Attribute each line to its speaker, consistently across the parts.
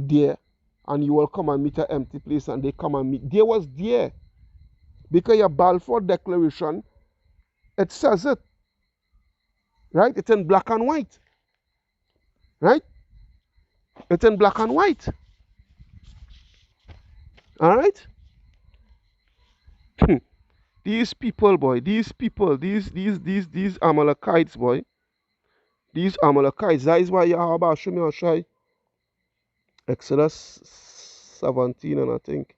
Speaker 1: there, and you will come and meet an empty place, and they come and meet. There was there. Because your Balfour Declaration, it says it. Right? It's in black and white. Right? It's in black and white. Alright? These people, boy, these Amalekites, boy. These Amalekites, that is why Yahweh Hashem Yahshai, Exodus 17 and I think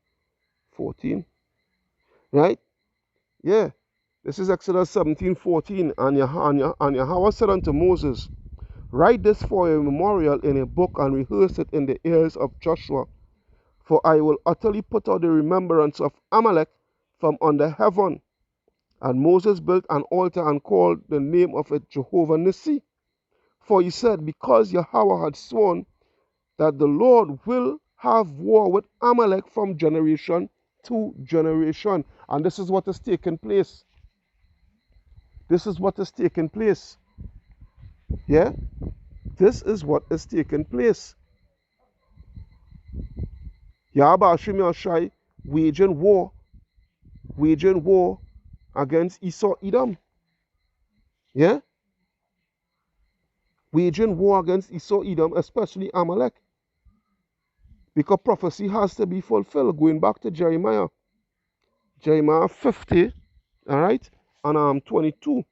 Speaker 1: 14. Right? Yeah. This is Exodus 17:14. And Yahweh said unto Moses, write this for a memorial in a book and rehearse it in the ears of Joshua. For I will utterly put out the remembrance of Amalek from under heaven. And Moses built an altar and called the name of it Jehovah Nissi. For he said, because Yahweh had sworn that the Lord will have war with Amalek from generation to generation. And this is what is taking place. This is what is taking place. Yeah? This is what is taking place. Yahweh Hashem Yahshai waging war against Esau Edom. Yeah? Waging war against Esau Edom, especially Amalek. Because prophecy has to be fulfilled. Going back to Jeremiah 50, alright, and 22.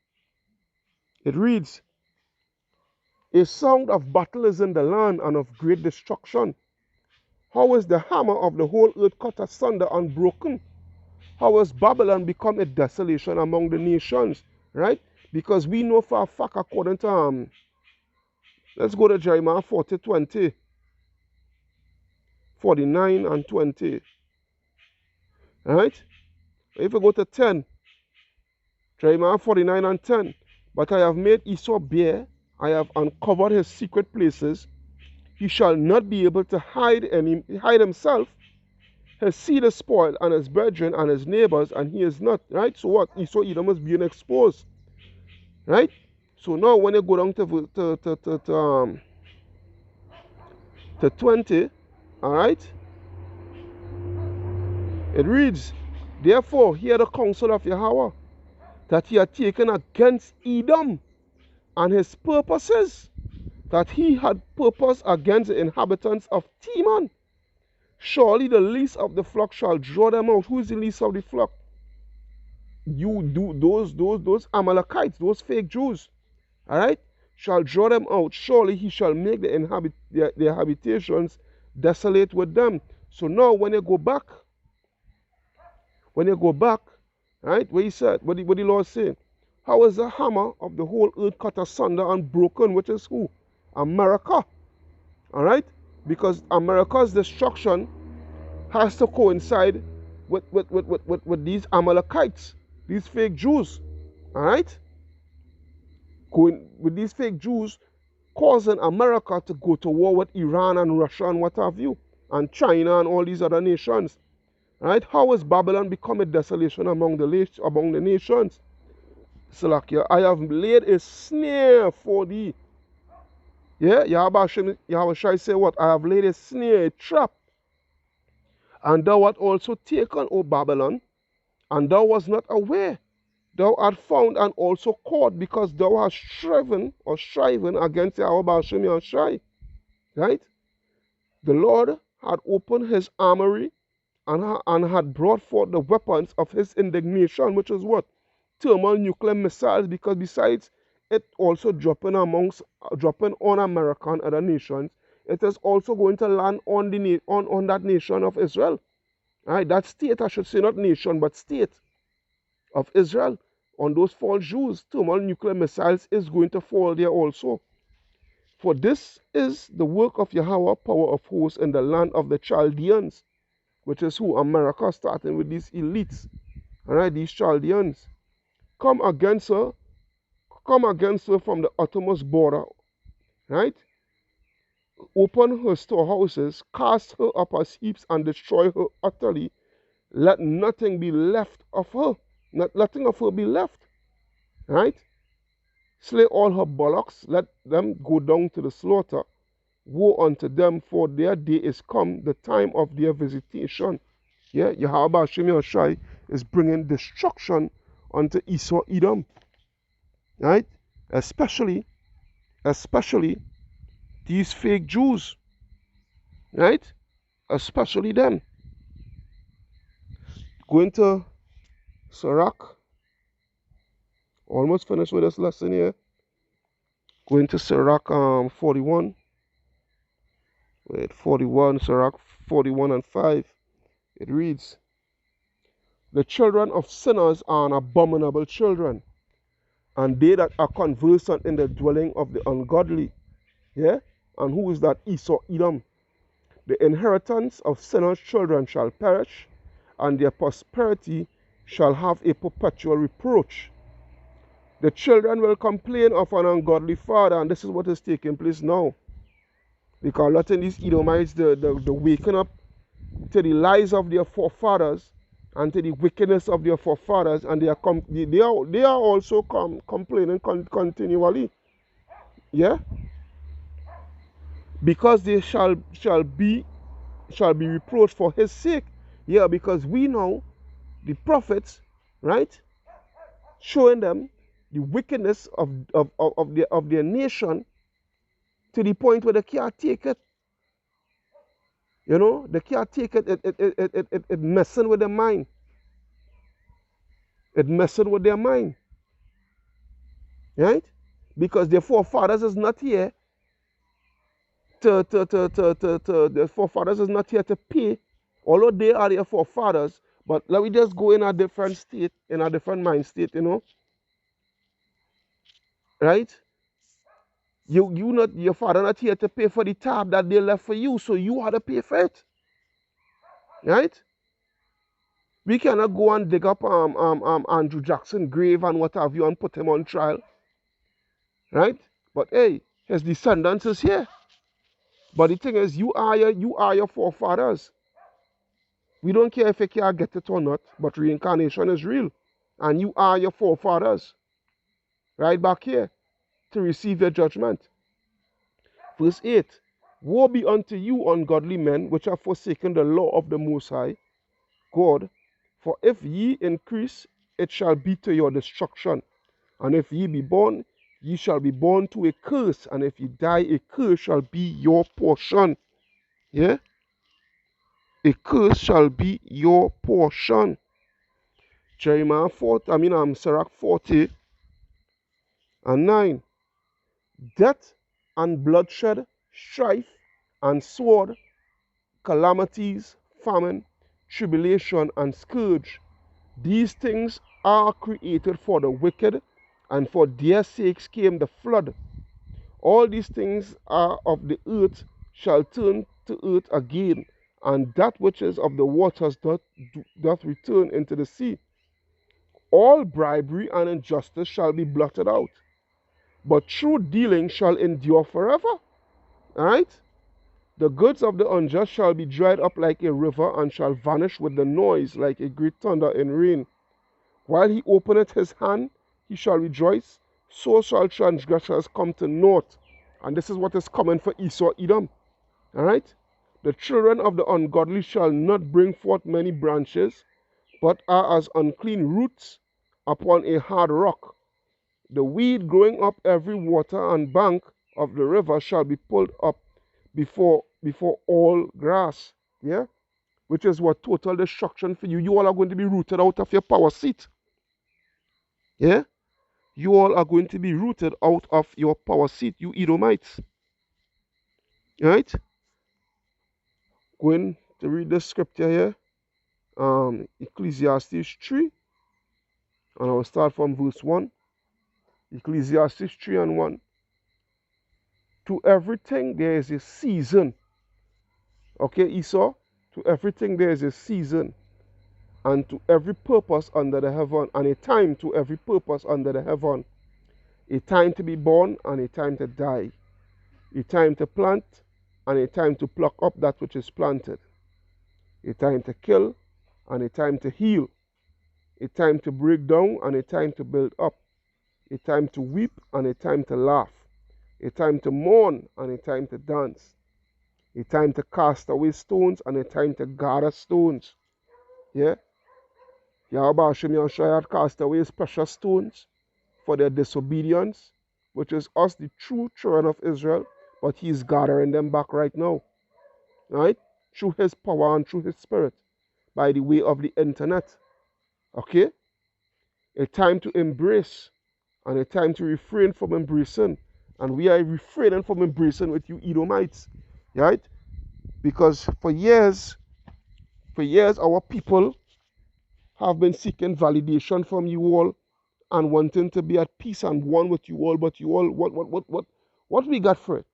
Speaker 1: It reads, a sound of battle is in the land and of great destruction. How is the hammer of the whole earth cut asunder and broken? How has Babylon become a desolation among the nations? Right? Because we know for a fact, according to let's go to Jeremiah 40:20, 49 and 20. Right? If we go to 10, Jeremiah 49 and 10. But I have made Esau bare, I have uncovered his secret places. He shall not be able to hide himself. His seed is spoiled, and his brethren and his neighbors, and he is not. Right? So what? Esau Edom is being exposed. Right? So now when you go down to 20, alright, it reads, therefore hear the counsel of Yahweh, that he had taken against Edom, and his purposes, that he had purpose against the inhabitants of Teman. Surely the least of the flock shall draw them out. Who is the least of the flock? You do those Amalekites, those fake Jews. Alright? Shall draw them out. Surely he shall make their habitations desolate with them. So now when you go back, right, where he said, what the Lord said, how is the hammer of the whole earth cut asunder and broken, which is who? America. Alright? Because America's destruction has to coincide with these Amalekites, these fake Jews. Alright? Going with these fake Jews causing America to go to war with Iran and Russia and what have you, and China and all these other nations. Right? How has Babylon become a desolation among the nations? Salakia, I have laid a snare for thee. Yeah, Yahweh shall say what? I have laid a snare, a trap. And thou art also taken, O Babylon, and thou wast not aware. Thou art found and also caught, because thou hast striven against Yahweh Hashem Yahshai. Right? The Lord had opened his armory and had brought forth the weapons of his indignation, which is what? Thermal nuclear missiles, because besides it also dropping on America and other nations, it is also going to land on that nation of Israel. Right? That state, I should say, not nation, but state of Israel. On those false Jews, thermal nuclear missiles is going to fall there also. For this is the work of Yahweh, power of hosts, in the land of the Chaldeans, which is who? America, starting with these elites. Alright, these Chaldeans. Come against her from the uttermost border. Right? Open her storehouses, cast her up as heaps, and destroy her utterly. Let nothing be left of her. Nothing of her be left. Right? Slay all her bullocks, let them go down to the slaughter. woe unto them, for their day is come, the time of their visitation. Yeah, Yahweh Hashem Yahushai is bringing destruction unto Esau Edom, right? Especially these fake Jews, right? Especially them. Going to Sirach, almost finished with this lesson here. Going to Sirach 41. Wait, 41, Sirach 41 and 5. It reads, the children of sinners are an abominable children, and they that are conversant in the dwelling of the ungodly. Yeah? And who is that? Esau Edom. The inheritance of sinners' children shall perish, and their prosperity shall have a perpetual reproach. The children will complain of an ungodly father, and this is what is taking place now. Because a lot of these Edomites, the waking up to the lies of their forefathers and to the wickedness of their forefathers, and they are also complaining continually. Yeah? Because they shall be reproached for his sake. Yeah, because we know the prophets, right, showing them the wickedness of their nation to the point where they can't take it. You know, they can't take it. It messing with their mind. It messing with their mind. Right? Because their forefathers is not here the forefathers is not here to pay, although they are their forefathers, but let me just go in a different state, in a different mind state, you know. Right? Your father not here to pay for the tab that they left for you, so you have to pay for it. Right? We cannot go and dig up Andrew Jackson's grave and what have you and put him on trial. Right? But hey, his descendants is here. But the thing is, you are your forefathers. We don't care if you can't get it or not, but reincarnation is real. And you are your forefathers. Right back here to receive your judgment. Verse 8. Woe be unto you, ungodly men, which have forsaken the law of the Most High God. For if ye increase, it shall be to your destruction. And if ye be born, ye shall be born to a curse. And if ye die, a curse shall be your portion. Yeah? A curse shall be your portion. Sirach 40 and 9. Death and bloodshed, strife and sword, calamities, famine, tribulation and scourge. These things are created for the wicked, and for their sakes came the flood. All these things are of the earth shall turn to earth again, and that which is of the waters doth return into the sea. All bribery and injustice shall be blotted out, but true dealing shall endure forever. Alright? The goods of the unjust shall be dried up like a river, and shall vanish with the noise like a great thunder in rain. While he openeth his hand, he shall rejoice, so shall transgressors come to naught. And this is what is coming for Esau Edom. Alright? The children of the ungodly shall not bring forth many branches, but are as unclean roots upon a hard rock. The weed growing up every water and bank of the river shall be pulled up before all grass. Yeah? Which is what total destruction for you. You all are going to be rooted out of your power seat. Yeah? You all are going to be rooted out of your power seat, you Edomites. Right? Going to read the scripture here. Ecclesiastes 3. And I will start from verse 1. Ecclesiastes 3 and 1. To everything there is a season. Okay, Esau? To everything there is a season. And to every purpose under the heaven. And a time to every purpose under the heaven. A time to be born and a time to die. A time to plant and a time to pluck up that which is planted. A time to kill and a time to heal. A time to break down and a time to build up. A time to weep and a time to laugh. A time to mourn and a time to dance. A time to cast away stones and a time to gather stones. Yeah? Yahweh Hashem Yahushua had cast away his precious stones for their disobedience, which is us, the true children of Israel, but he is gathering them back right now. Right? Through his power and through his spirit, by the way of the internet. Okay? A time to embrace and a time to refrain from embracing. And we are refraining from embracing with you Edomites. Right? Because for years, our people have been seeking validation from you all and wanting to be at peace and one with you all, but you all, what we got for it?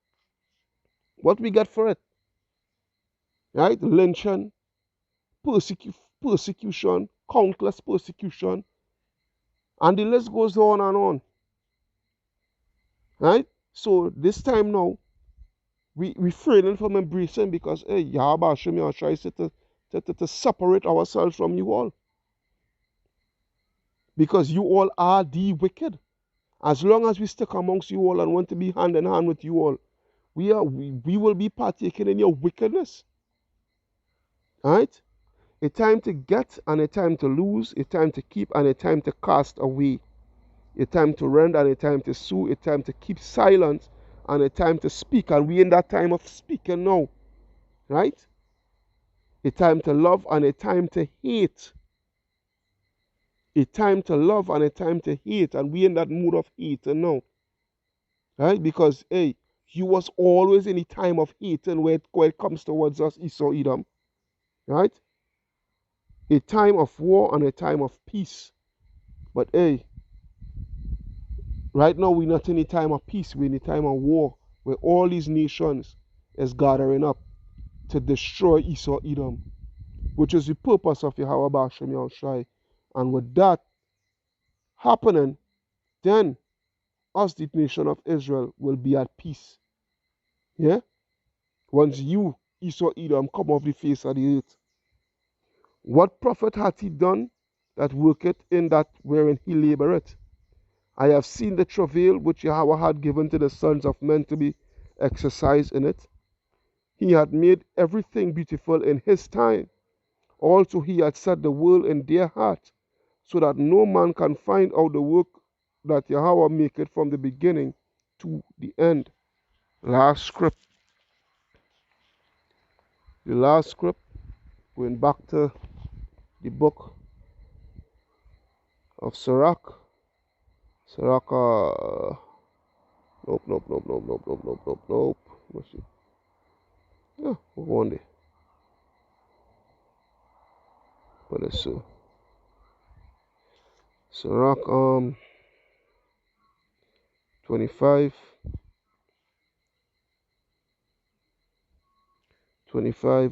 Speaker 1: What we got for it? Right? Lynching, persecution, countless persecution, and the list goes on and on. Right? So this time now, we refraining from embracing because hey, Yahweh Hashem Yahushua said to separate ourselves from you all. Because you all are the wicked. As long as we stick amongst you all and want to be hand in hand with you all, we will be partaking in your wickedness. Right? A time to get and a time to lose, a time to keep and a time to cast away, a time to rend and a time to sue, a time to keep silent and a time to speak. And we in that time of speaking now. Right? A time to love and a time to hate. A time to love and a time to hate. And we in that mood of hating now. Right? Because, hey, you was always in a time of hating where it comes towards us, Esau, Edom. Right? A time of war and a time of peace. But, hey, right now we're not in a time of peace. We're in a time of war where all these nations is gathering up to destroy Esau, Edom, which is the purpose of Yahweh Hashem Yahushua. And with that happening, then us, the nation of Israel, will be at peace. Yeah? Once you, Esau, Edom, come off the face of the earth. What profit hath he done that worketh in that wherein he laboureth? I have seen the travail which Yahweh had given to the sons of men to be exercised in it. He had made everything beautiful in his time. Also he had set the world in their heart, so that no man can find out the work that Yahweh maketh from the beginning to the end. Last script. The last script, going back to the book of Sirach. Sirach, nope. Let's see. Yeah, we'll go on there. But it's so. Sirach, 25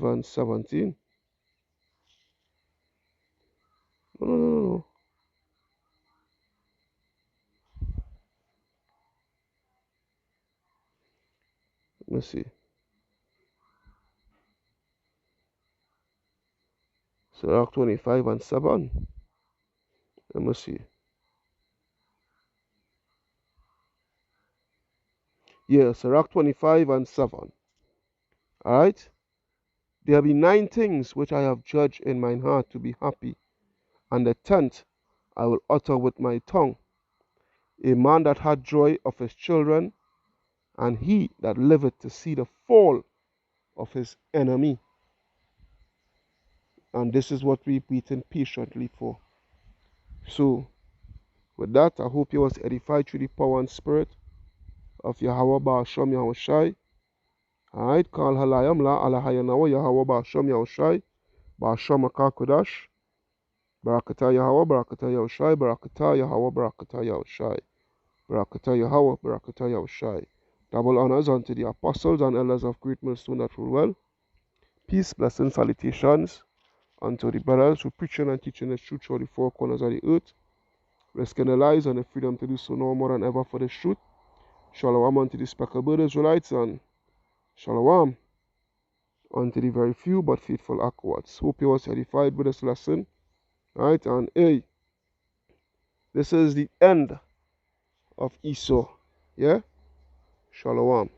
Speaker 1: and 17. No. Let me see. Sirach 25 and 7. Let me see. Yeah, Sirach 25 and 7. Alright? There be 9 things which I have judged in mine heart to be happy, and the 10th I will utter with my tongue. A man that had joy of his children, and he that liveth to see the fall of his enemy. And this is what we're waiting patiently for. So, with that, I hope you was edified through the power and spirit of Yahweh Ba'asham Yahushai. Alright, Kal Halayam La Alahayanawa Yahweh Ba'asham Yahushai. Ba'asham Akakodash. Barakata Yahweh, Barakata Yahushai, Barakata Yahweh, Barakata Yahushai. Barakata Yahweh, Barakata Yahushai. Double honors unto the apostles and elders of Great Millstone that rule well. Peace, blessings, salutations unto the brothers who preaching and teaching the truth through the four corners of the earth, risking their lives and the freedom to do so no more than ever for the truth. Shalom unto the speckled Israelites and shalom unto the very few but faithful Akwards. Hope you was edified with this lesson. Right, and hey, this is the end of Esau. Yeah? Shalom.